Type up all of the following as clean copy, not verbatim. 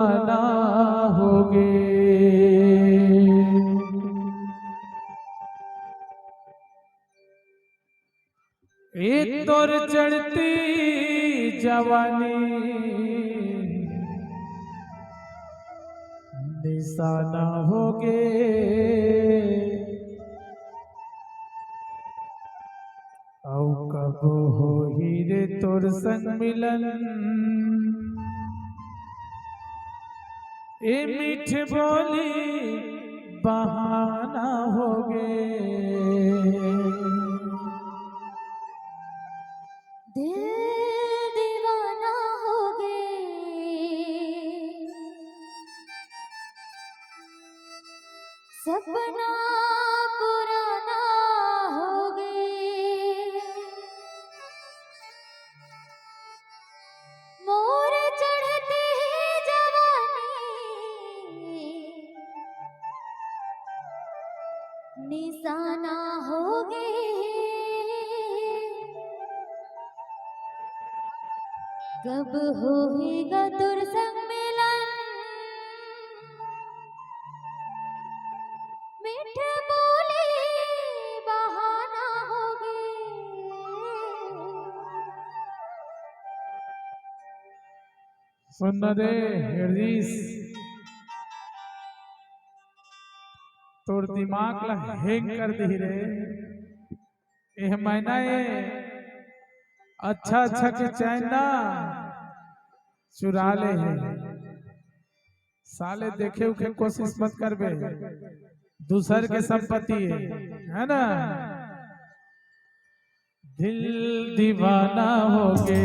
ना होगे एक तोर चढ़ती जवानी निशाना होगे औ कब हो ही रे तोर संग मिलन ए मीठ बोली बहाना होगे दिल दीवाना होगे सपना पुराना होगे मोर चढ़ती जवानी निशाना होगे कब होएगा तुर संग मिलन मीठ बोली बहाना होगे सुन रे हरीश तोर दिमाग ला हैंग कर दी रे एह महीना ये अच्छा अच्छा के चाइना चुरा ले है साले देखे उखे कोशिश मत करबे दूसर के संपत्ति है ना दिल दीवाना होगे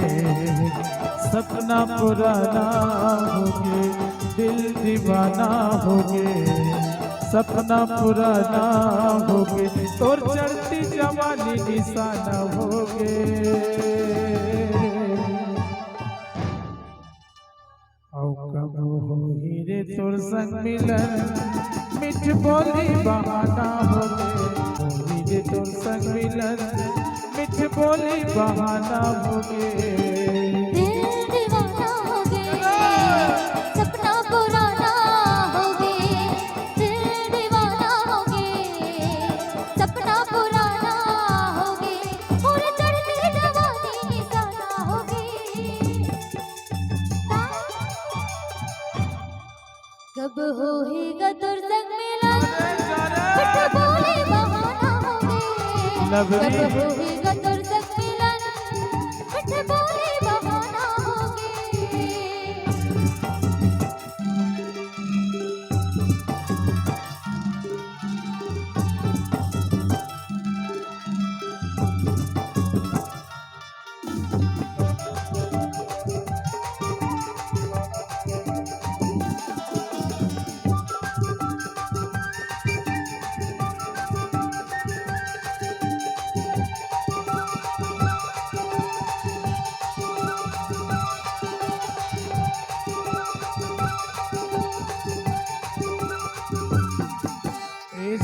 सपना पुराना होगे दिल दीवाना होगे सपना पुराना होगे तोर चढ़ती जवानी निशाना होगे औ कब हो ही रे तोर संग मिलन मिठ बोली बहाना होगे होली रे तोर संग मिलन मिठ बोली बहाना होगे दिल दीवाना होगे सपना पुराना होगे दिल दीवाना होगे सपना पुराना होगे और चढ़ती जवानी निशाना होगे कब होएगा तुर संग मिलन मिठ बोले बहाना होगे कब होएगा तुर संग मिलन मिठ बोले बहाना होगे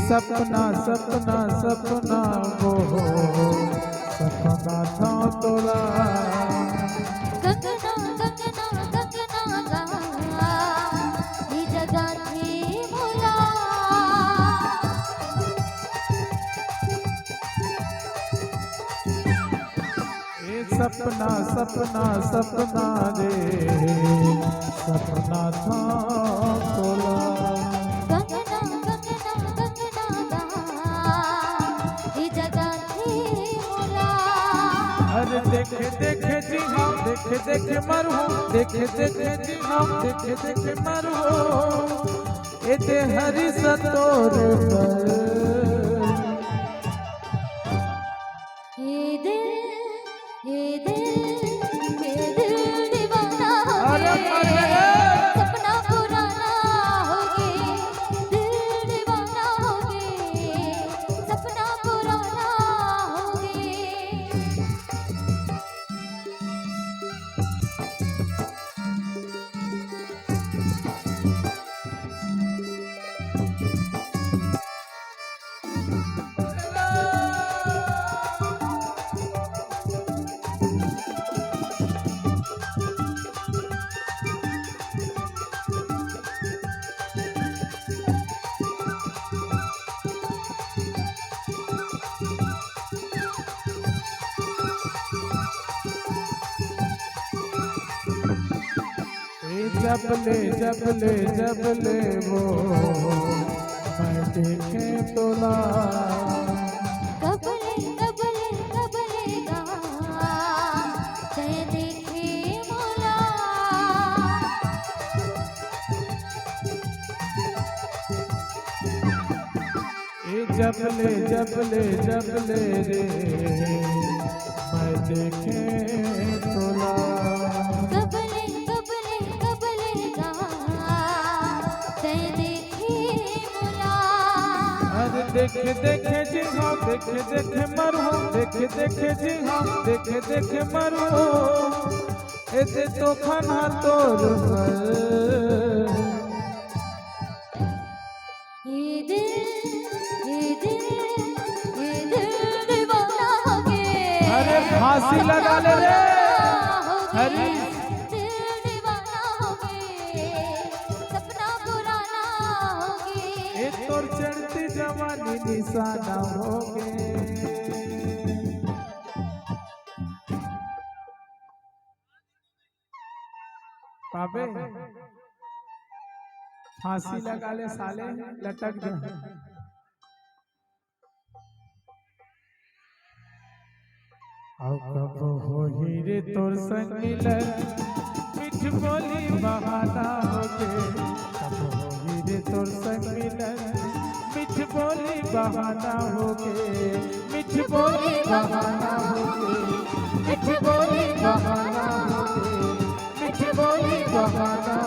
सपना सपना सपना वो हो सपना था तोरा गगना गगना गगना गा ये जगह थी मोला ए सपना सपना सपना रे सपना था तोरा गगना गगना गगना गा ये जगह थी मोला अरे देखे देखे जी हम देखे देखे मरू देखे देखे जी हम देखे देखे मरू एते हरि सतोर पर ये दिल दीवाना होगे सपना पुराना होगे दिल दीवाना होगे सपना पुराना होगे जब ले वो मैं देखे तोला कबले गा जय देखे मोला ये जब ले रे मैं देखे तोला कबले गा जय देखे मोला अरे देखे जी हाँ देखे मरो देखे जी हाँ देखे मरो ऐसे तो खाना तोर पर ये दिल दीवाना हो गया अरे फांसी लगा ले रे हरी हरी दिल दीवाना हो गया सपना पुराना हो गया ये तोर चढ़ती जवानी निशाना हो गए पाबे फांसी लगा ले साले लटक जा आओ कब हो हीरे तोर संग मिलन मिठ बोली बहाना हो गे कब हो हीरे तोर संग मिलन मिठ बोली बहाना हो गे मिठ बोली बहाना हो गे मिठ बोली बहाना हो गे मिठ बोली बहाना